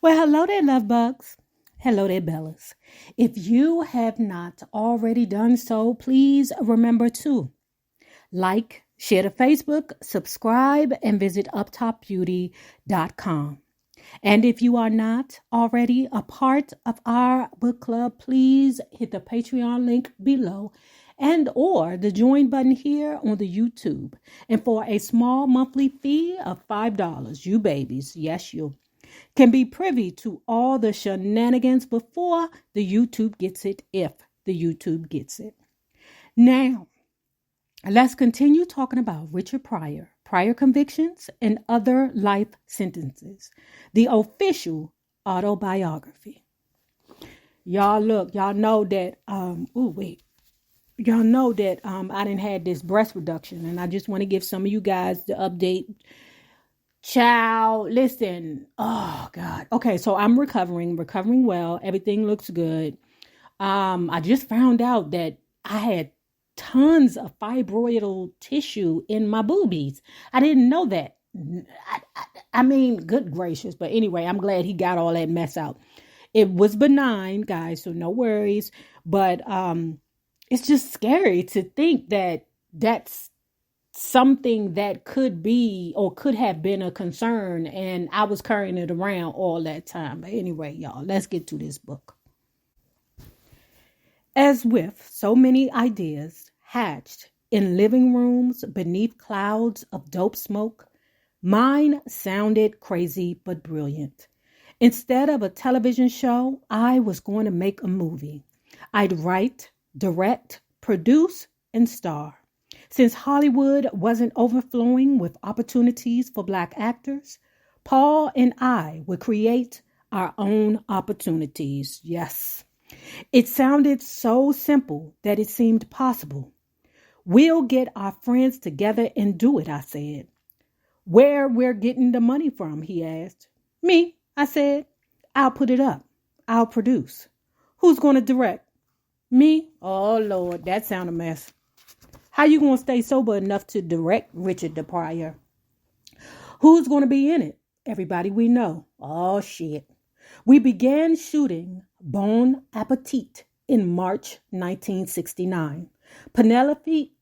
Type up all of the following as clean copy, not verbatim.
Well, hello there, love bugs. Hello there, Bellas. If you have not already done so, please remember to like, share to Facebook, subscribe, and visit uptopbeauty.com. And if you are not already a part of our book club, please hit the Patreon link below and or the join button here on the YouTube. And for a small monthly fee of $5, you babies, yes, you can be privy to all the shenanigans before the YouTube gets it, if the YouTube gets it. Now, let's continue talking about Richard Pryor, prior convictions, and other life sentences. The official autobiography. Y'all look, y'all know that, I didn't have this breast reduction, and I just want to give some of you guys the update. Child, listen. Oh God. Okay, so I'm recovering well. Everything looks good. I just found out that I had tons of fibroidal tissue in my boobies. I didn't know that. I mean, good gracious. But anyway, I'm glad he got all that mess out. It was benign, guys, so no worries. But it's just scary to think that that's something that could be or could have been a concern, and I was carrying it around all that time. But anyway, y'all, let's get to this book. As with so many ideas hatched in living rooms beneath clouds of dope smoke, mine sounded crazy but brilliant. Instead of a television show, I was going to make a movie. I'd write, direct, produce, and star. Since Hollywood wasn't overflowing with opportunities for Black actors, Paul and I would create our own opportunities. Yes. It sounded so simple that it seemed possible. We'll get our friends together and do it, I said. Where we're getting the money from, he asked. Me, I said. I'll put it up. I'll produce. Who's going to direct? Me? Oh, Lord, that sounded a mess. How you going to stay sober enough to direct Richard Pryor? Who's going to be in it? Everybody we know. Oh, shit. We began shooting Bon Appetit in March 1969. Penelope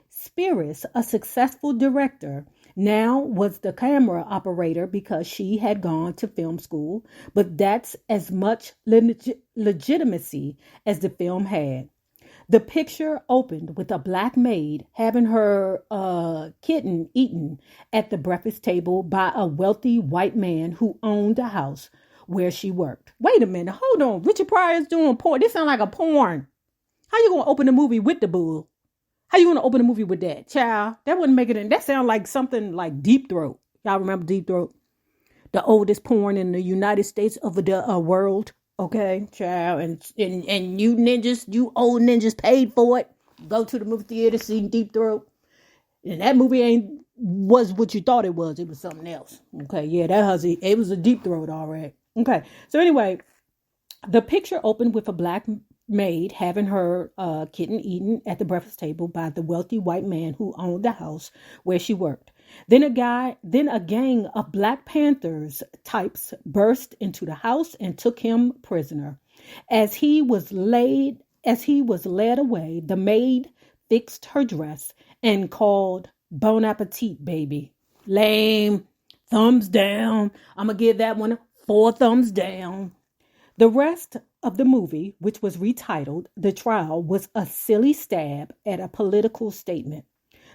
Spheris, a successful director, now was the camera operator because she had gone to film school, but that's as much legitimacy as the film had. The picture opened with a Black maid having her kitten eaten at the breakfast table by a wealthy white man who owned a house where she worked. Wait a minute. Hold on. Richard Pryor's doing porn. This sounds like a porn. How you going to open the movie with the bull? How you going to open the movie with that? Child, that wouldn't make it in. That sounds like something like Deep Throat. Y'all remember Deep Throat? The oldest porn in the United States of the world. Okay, child, and you ninjas, you old ninjas paid for it. Go to the movie theater, see Deep Throat. And that movie was what you thought it was. It was something else. Okay, yeah, it was a Deep Throat, all right. Okay, so anyway, the picture opened with a Black maid having her kitten eaten at the breakfast table by the wealthy white man who owned the house where she worked. Then a gang of Black Panthers types burst into the house and took him prisoner. As he was led away, the maid fixed her dress and called, "Bon appetit, baby." Lame. Thumbs down. I'm going to give that one 4 thumbs down. The rest of the movie, which was retitled The Trial, was a silly stab at a political statement.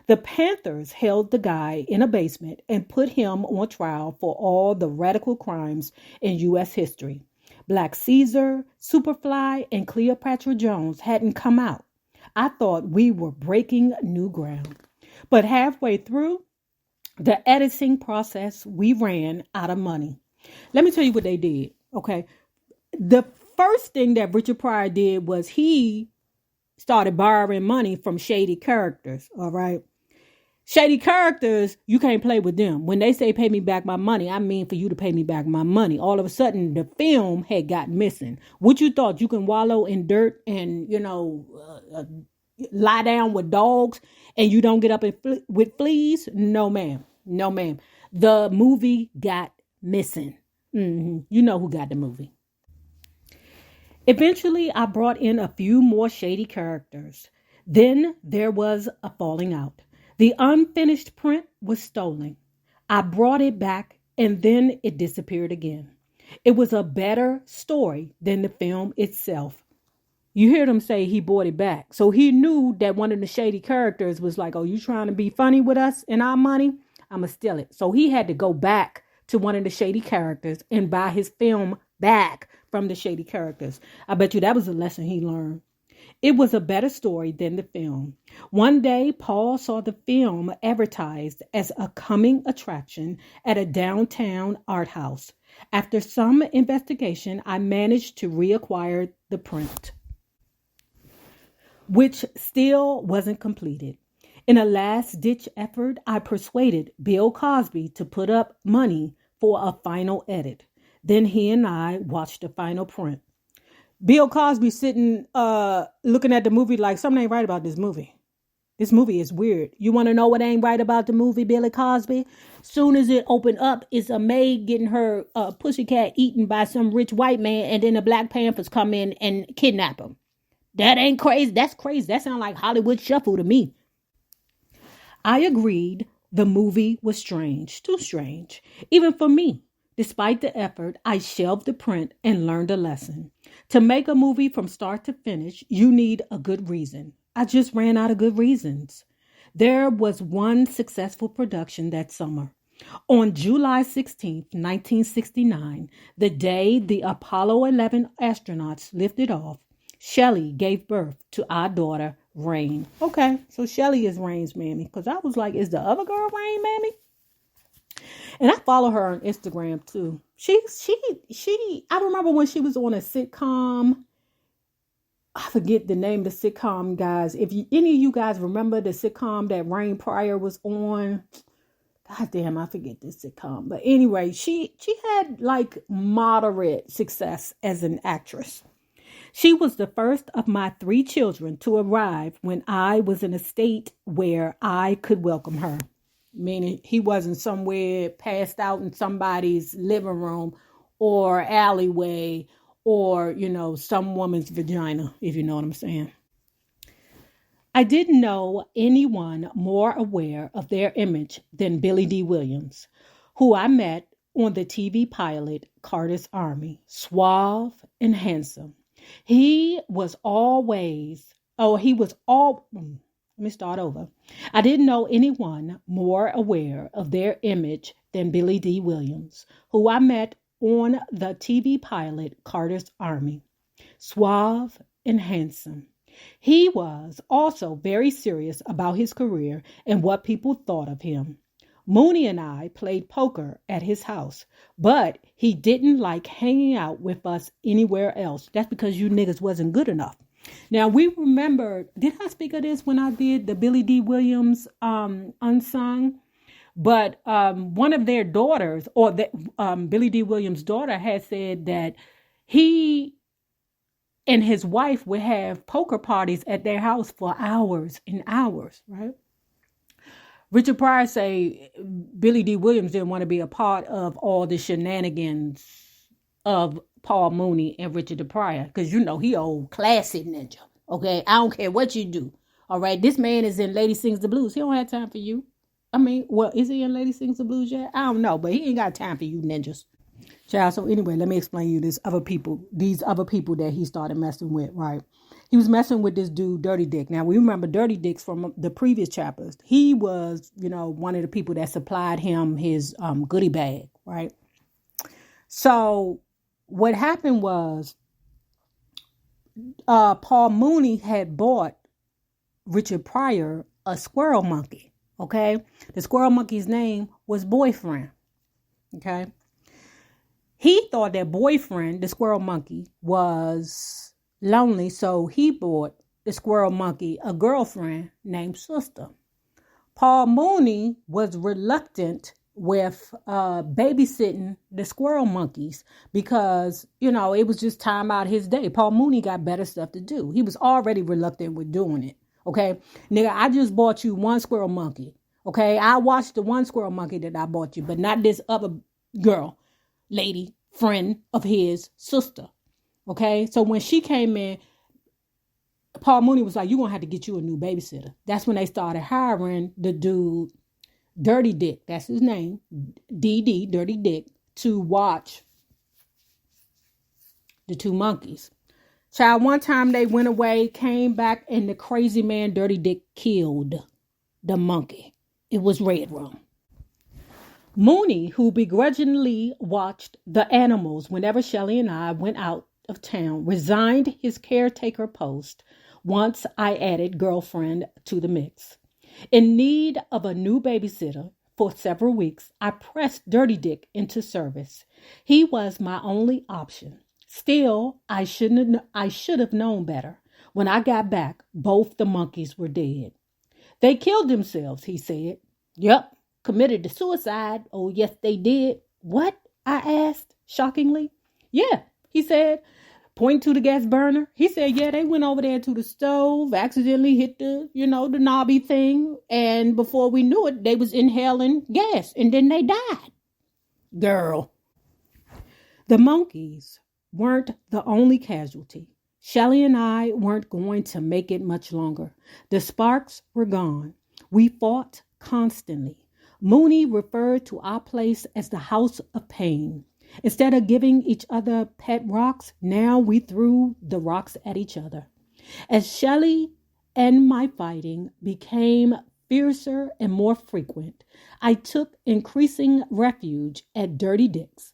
The Panthers held the guy in a basement and put him on trial for all the radical crimes in U.S. history. Black Caesar, Superfly, and Cleopatra Jones hadn't come out. I thought we were breaking new ground. But halfway through the editing process, we ran out of money. Let me tell you what they did, okay? The first thing that Richard Pryor did was he started borrowing money from shady characters, all right? Shady characters, you can't play with them. When they say pay me back my money, I mean for you to pay me back my money. All of a sudden, the film had got missing. What you thought, you can wallow in dirt and, lie down with dogs and you don't get up with fleas? No, ma'am. No, ma'am. The movie got missing. You know who got the movie. Eventually, I brought in a few more shady characters. Then there was a falling out. The unfinished print was stolen. I brought it back and then it disappeared again. It was a better story than the film itself. You hear them say he bought it back. So he knew that one of the shady characters was like, oh, you trying to be funny with us and our money? I'm going to steal it. So he had to go back to one of the shady characters and buy his film back from the shady characters. I bet you that was a lesson he learned. It was a better story than the film. One day, Paul saw the film advertised as a coming attraction at a downtown art house. After some investigation, I managed to reacquire the print, which still wasn't completed. In a last-ditch effort, I persuaded Bill Cosby to put up money for a final edit. Then he and I watched the final print. Bill Cosby sitting looking at the movie like something ain't right about this movie. This movie is weird. You want to know what ain't right about the movie, Billy Cosby? Soon as it opened up, it's a maid getting her pussycat eaten by some rich white man, and then the Black Panthers come in and kidnap him. That ain't crazy. That's crazy. That sounds like Hollywood Shuffle to me. I agreed the movie was strange, too strange, even for me. Despite the effort, I shelved the print and learned a lesson. To make a movie from start to finish, you need a good reason. I just ran out of good reasons. There was one successful production that summer. On July 16th, 1969, the day the Apollo 11 astronauts lifted off, Shelley gave birth to our daughter, Rain. Okay, so Shelley is Rain's mammy. Because I was like, is the other girl Rain mammy? And I follow her on Instagram too. I remember when she was on a sitcom. I forget the name of the sitcom, guys. If any of you guys remember the sitcom that Rain Pryor was on. God damn, I forget this sitcom. But anyway, she had like moderate success as an actress. She was the first of my 3 children to arrive when I was in a state where I could welcome her. Meaning he wasn't somewhere passed out in somebody's living room or alleyway or, some woman's vagina, if you know what I'm saying. I didn't know anyone more aware of their image than Billy D. Williams, who I met on the TV pilot Carter's Army, suave and handsome. Let me start over. I didn't know anyone more aware of their image than Billy D. Williams, who I met on the TV pilot Carter's Army, suave and handsome. He was also very serious about his career and what people thought of him. Mooney and I played poker at his house, but he didn't like hanging out with us anywhere else. That's because you niggas wasn't good enough. Now, we remember, did I speak of this when I did the Billy D. Williams Unsung? But one of their daughters, or Billy D. Williams' daughter, had said that he and his wife would have poker parties at their house for hours and hours, right? Richard Pryor say Billy D. Williams didn't want to be a part of all the shenanigans of Paul Mooney and Richard Pryor, because he old classic ninja. Okay, I don't care what you do. All right, this man is in Lady Sings the Blues. He don't have time for you. I mean, well, is he in Lady Sings the Blues yet? I don't know, but he ain't got time for you ninjas. Child, so anyway, let me explain you these other people that he started messing with, right? He was messing with this dude, Dirty Dick. Now, we remember Dirty Dicks from the previous chapters. He was, one of the people that supplied him his goodie bag, right? So what happened was Paul Mooney had bought Richard Pryor a squirrel monkey, okay? The squirrel monkey's name was Boyfriend, okay? He thought that Boyfriend, the squirrel monkey, was lonely, so he bought the squirrel monkey a girlfriend named Sister. Paul Mooney was reluctant with babysitting the squirrel monkeys because, it was just time out his day. Paul Mooney got better stuff to do. He was already reluctant with doing it, okay? Nigga, I just bought you one squirrel monkey, okay? I watched the one squirrel monkey that I bought you, but not this other girl. Lady, friend of his sister. Okay, so when she came in, Paul Mooney was like, "You're gonna have to get you a new babysitter." That's when they started hiring the dude, Dirty Dick, that's his name, DD, Dirty Dick, to watch the two monkeys. Child, one time they went away, came back, and the crazy man, Dirty Dick, killed the monkey. It was Red Rum. Mooney, who begrudgingly watched the animals whenever Shelley and I went out of town, resigned his caretaker post once I added girlfriend to the mix. In need of a new babysitter for several weeks, I pressed Dirty Dick into service. He was my only option. Still, I should have known better. When I got back, both the monkeys were dead. They killed themselves, he said. Yep, committed to suicide. Oh, yes, they did. What? I asked, shockingly. Yeah, he said, pointing to the gas burner. He said, yeah, they went over there to the stove, accidentally hit the knobby thing. And before we knew it, they was inhaling gas and then they died. Girl. The monkeys weren't the only casualty. Shelley and I weren't going to make it much longer. The sparks were gone. We fought constantly. Mooney referred to our place as the house of pain. Instead of giving each other pet rocks, now we threw the rocks at each other. As Shelley and my fighting became fiercer and more frequent, I took increasing refuge at Dirty Dick's.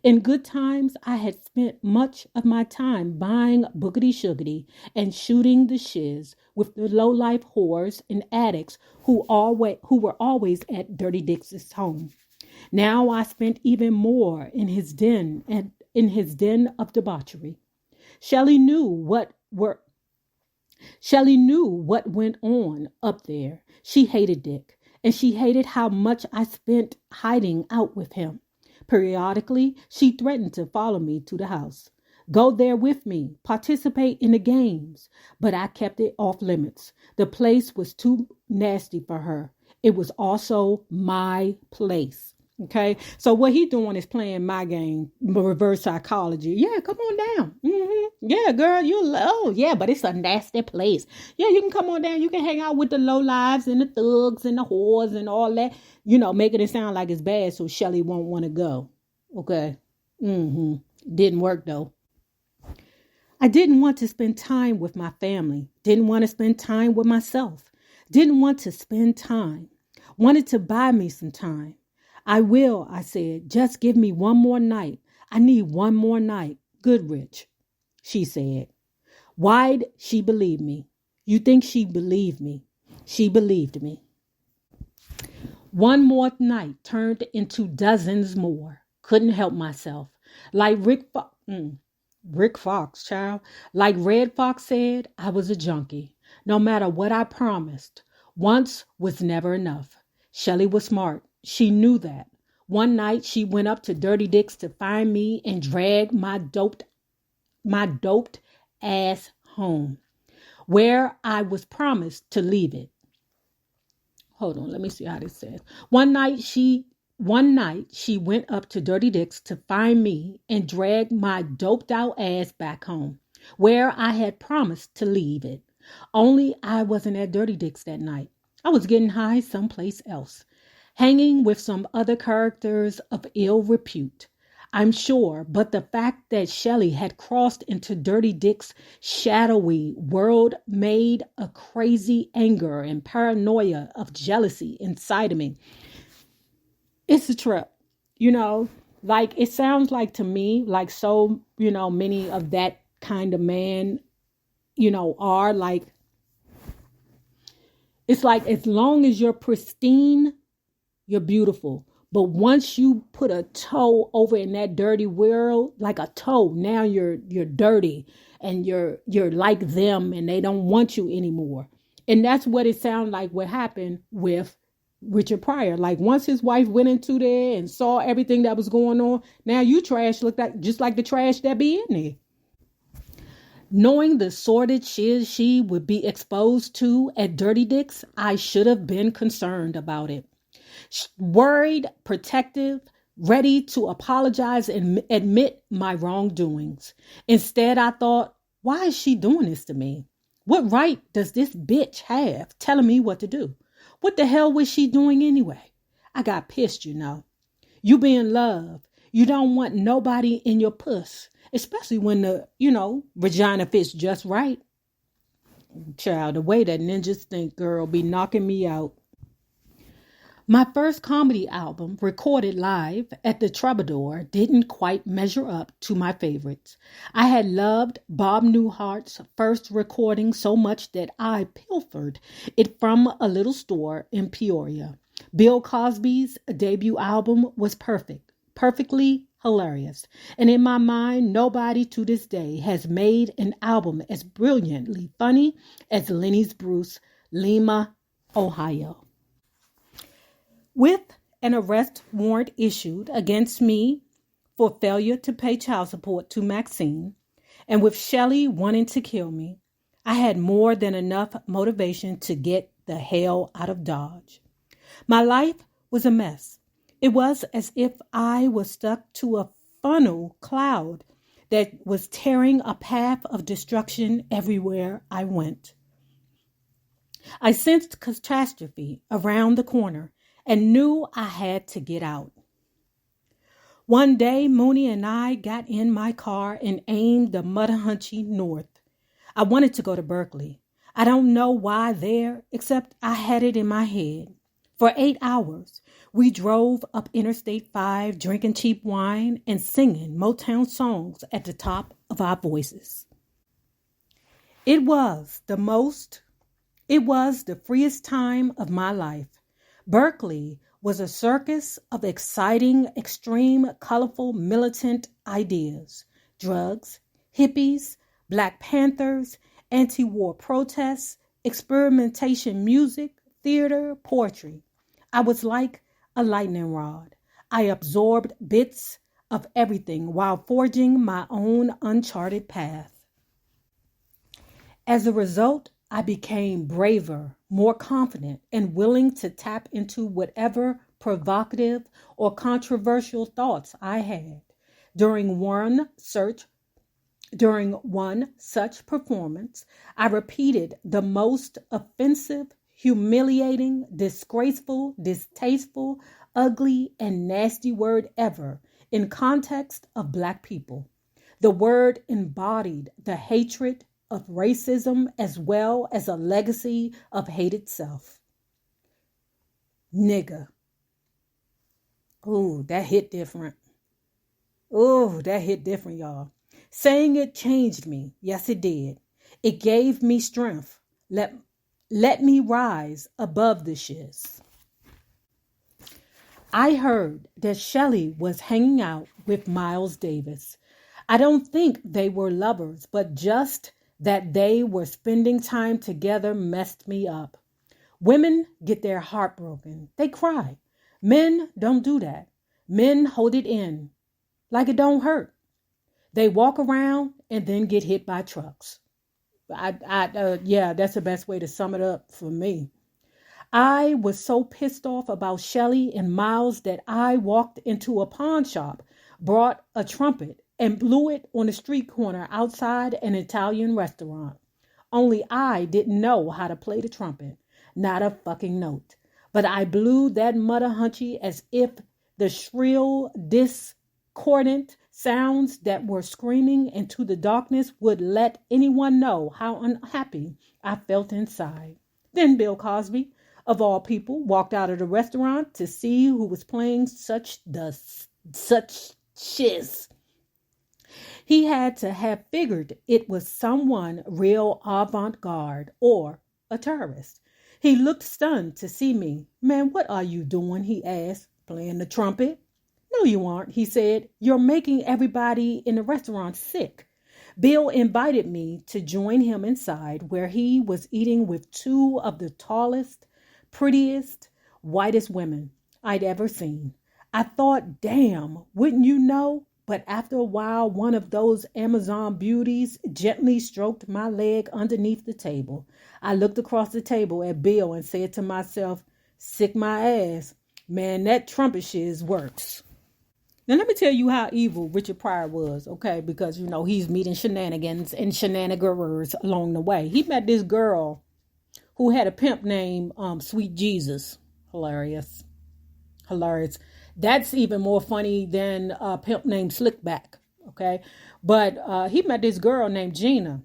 In good times, I had spent much of my time buying boogity-sugary and shooting the shiz with the low-life whores and addicts who were always at Dirty Dick's home. Now I spent even more in his den of debauchery. Shelley knew what went on up there. She hated Dick, and she hated how much I spent hiding out with him. Periodically, she threatened to follow me to the house, go there with me, participate in the games, but I kept it off limits. The place was too nasty for her. It was also my place. Okay, so what he's doing is playing my game, reverse psychology. Yeah, come on down. Yeah, girl, yeah, but it's a nasty place. Yeah, you can come on down. You can hang out with the low lives and the thugs and the whores and all that. Making it sound like it's bad so Shelley won't want to go. Okay. Didn't work though. I didn't want to spend time with my family. Didn't want to spend time with myself. Didn't want to spend time. Wanted to buy me some time. I will, I said. Just give me one more night. I need one more night. Goodrich, she said. Why'd she believe me? You think she believed me? She believed me. One more night turned into dozens more. Couldn't help myself. Like Rick Fox, child. Like Red Fox said, I was a junkie. No matter what I promised, once was never enough. Shelley was smart. She knew that. One night she went up to Dirty Dick's to find me and drag my doped ass home, where I was promised to leave it. Hold on, let me see how this says. One night she went up to Dirty Dick's to find me and drag my doped out ass back home, where I had promised to leave it. Only I wasn't at Dirty Dick's that night. I was getting high someplace else, hanging with some other characters of ill repute, I'm sure, but the fact that Shelley had crossed into Dirty Dick's shadowy world made a crazy anger and paranoia of jealousy inside of me. It's a trip, like it sounds like to me, like so, many of that kind of man, are like, it's like as long as you're pristine, you're beautiful. But once you put a toe over in that dirty world, like a toe, now you're dirty and you're like them and they don't want you anymore. And that's what it sounded like what happened with Richard Pryor. Like once his wife went into there and saw everything that was going on, now you trash look like just like the trash that be in there. Knowing the sordid shit she would be exposed to at Dirty Dick's, I should have been concerned about it. Worried, protective, ready to apologize and admit my wrongdoings. Instead, I thought, why is she doing this to me? What right does this bitch have telling me what to do? What the hell was she doing anyway? I got pissed, you know. You be in love. You don't want nobody in your puss, especially when the, vagina fits just right. Child, the way that ninjas think, girl, be knocking me out. My first comedy album, recorded live at the Troubadour, didn't quite measure up to my favorites. I had loved Bob Newhart's first recording so much that I pilfered it from a little store in Peoria. Bill Cosby's debut album was perfectly hilarious. And in my mind, nobody to this day has made an album as brilliantly funny as Lenny's Bruce, Lima, Ohio. With an arrest warrant issued against me for failure to pay child support to Maxine, and with Shelley wanting to kill me, I had more than enough motivation to get the hell out of Dodge. My life was a mess. It was as if I was stuck to a funnel cloud that was tearing a path of destruction everywhere I went. I sensed catastrophe around the corner and knew I had to get out. One day, Mooney and I got in my car and aimed the Mudhunchie north. I wanted to go to Berkeley. I don't know why there, except I had it in my head. For 8 hours, we drove up Interstate 5, drinking cheap wine and singing Motown songs at the top of our voices. It was the freest time of my life. Berkeley was a circus of exciting, extreme, colorful, militant ideas. Drugs, hippies, Black Panthers, anti-war protests, experimentation music, theater, poetry. I was like a lightning rod. I absorbed bits of everything while forging my own uncharted path. As a result, I became braver, more confident, and willing to tap into whatever provocative or controversial thoughts I had. During one such performance, I repeated the most offensive, humiliating, disgraceful, distasteful, ugly, and nasty word ever in context of Black people. The word embodied the hatred of racism as well as a legacy of hate itself. Nigga. Ooh, that hit different. Ooh, that hit different, y'all. Saying it changed me. Yes, it did. It gave me strength. Let me rise above the shiz. I heard that Shelley was hanging out with Miles Davis. I don't think they were lovers, but just that they were spending time together messed me up. Women get their heart broken. They cry. Men don't do that. Men hold it in like it don't hurt. They walk around and then get hit by trucks. Yeah, that's the best way to sum it up for me. I was so pissed off about Shelley and Miles that I walked into a pawn shop, brought a trumpet, and blew it on a street corner outside an Italian restaurant. Only I didn't know how to play the trumpet. Not a fucking note. But I blew that Mudhunchie as if the shrill, discordant sounds that were screaming into the darkness would let anyone know how unhappy I felt inside. Then Bill Cosby, of all people, walked out of the restaurant to see who was playing such shiz. He had to have figured it was someone real avant-garde or a terrorist. He looked stunned to see me. Man, what are you doing? He asked. Playing the trumpet? No, you aren't, he said. You're making everybody in the restaurant sick. Bill invited me to join him inside where he was eating with two of the tallest, prettiest, whitest women I'd ever seen. I thought, damn, wouldn't you know? But after a while, one of those Amazon beauties gently stroked my leg underneath the table. I looked across the table at Bill and said to myself, sick my ass. Man, that trumpet shiz works. Now, let me tell you how evil Richard Pryor was, okay? Because, he's meeting shenanigans and shenanigans along the way. He met this girl who had a pimp named Sweet Jesus. Hilarious. That's even more funny than a pimp named Slickback, okay? But he met this girl named Gina.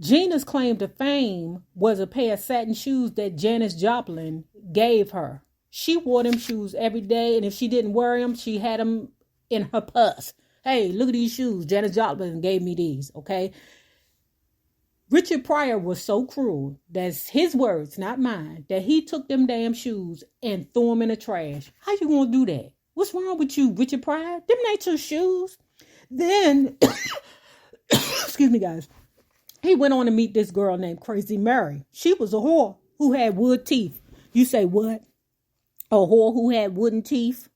Gina's claim to fame was a pair of satin shoes that Janis Joplin gave her. She wore them shoes every day, and if she didn't wear them, she had them in her purse. Hey, look at these shoes. Janis Joplin gave me these, okay? Richard Pryor was so cruel, that's his words, not mine, that he took them damn shoes and threw them in the trash. How you gonna do that? What's wrong with you, Richard Pryor? Them ain't your shoes. Then, excuse me, guys, he went on to meet this girl named Crazy Mary. She was a whore who had wood teeth. You say what? A whore who had wooden teeth?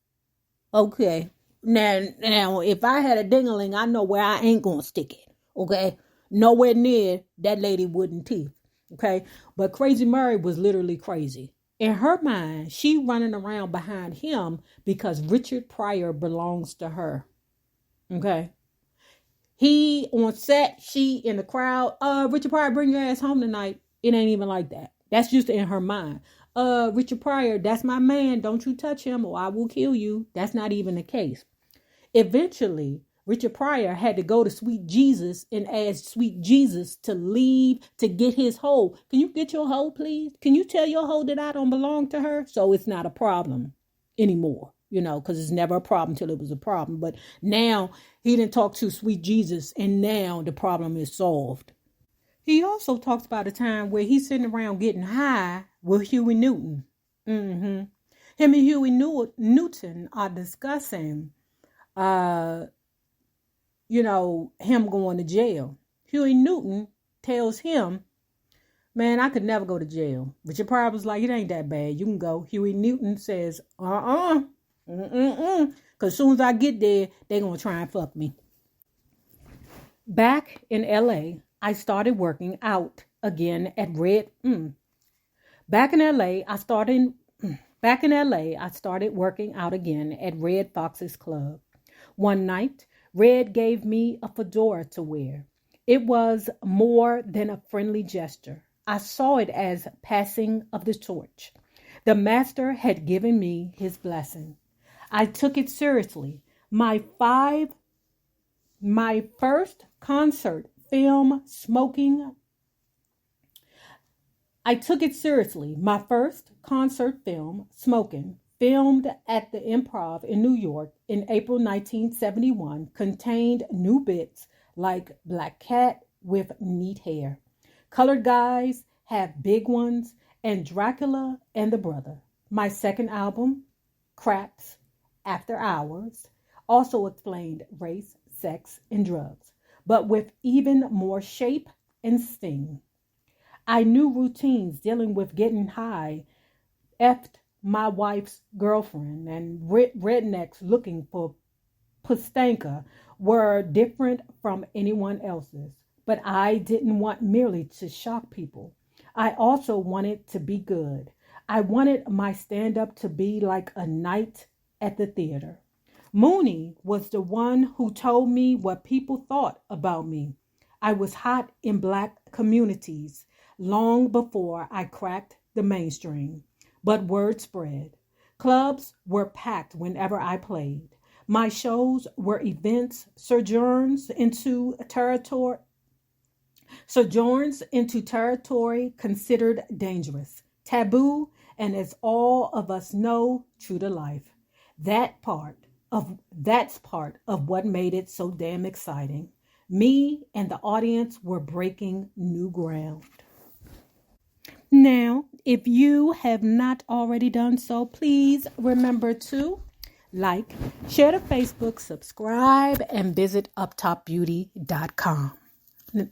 Okay. Now, if I had a ding-a-ling, I know where I ain't gonna stick it. Okay? Nowhere near that lady wooden teeth. Okay? But Crazy Mary was literally crazy. In her mind, she running around behind him because Richard Pryor belongs to her. Okay? He on set, she in the crowd. Richard Pryor, bring your ass home tonight. It ain't even like that. That's just in her mind. Richard Pryor, that's my man. Don't you touch him or I will kill you. That's not even the case. Eventually, Richard Pryor had to go to Sweet Jesus and ask Sweet Jesus to leave to get his hoe. Can you get your hoe, please? Can you tell your hoe that I don't belong to her? So it's not a problem anymore, because it's never a problem till it was a problem. But now he didn't talk to Sweet Jesus and now the problem is solved. He also talks about a time where he's sitting around getting high with Huey Newton. Him and Huey Newton are discussing, him going to jail. Huey Newton tells him, man, I could never go to jail. Richard Pryor was like, it ain't that bad. You can go. Huey Newton says, because as soon as I get there, they're going to try and fuck me. Back in L.A., I started working out again at Back in LA, I started working out again at Red Fox's Club. One night, Red gave me a fedora to wear. It was more than a friendly gesture. I saw it as passing of the torch. The master had given me his blessing. I took it seriously. My first concert film smoking. I took it seriously. My first concert film, Smoking, filmed at the Improv in New York in April 1971, contained new bits like Black Cat with neat hair, Colored Guys Have Big Ones, and Dracula and the Brother. My second album, Craps After Hours, also explained race, sex, and drugs, but with even more shape and sting. I knew routines dealing with getting high, effed my wife's girlfriend, and rednecks looking for Pustanka were different from anyone else's. But I didn't want merely to shock people. I also wanted to be good. I wanted my stand-up to be like a night at the theater. Mooney was the one who told me what people thought about me. I was hot in Black communities long before I cracked the mainstream. But word spread. Clubs were packed whenever I played. My shows were events, sojourns into territory considered dangerous, taboo, and as all of us know, true to life. That's part of what made it so damn exciting. Me and the audience were breaking new ground. Now, if you have not already done so, please remember to like, share to Facebook, subscribe, and visit uptopbeauty.com.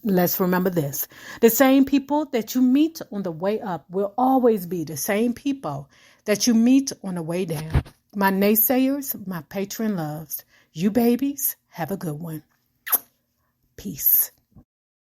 Let's remember this. The same people that you meet on the way up will always be the same people that you meet on the way down. My naysayers, my patron loves. You babies, have a good one. Peace.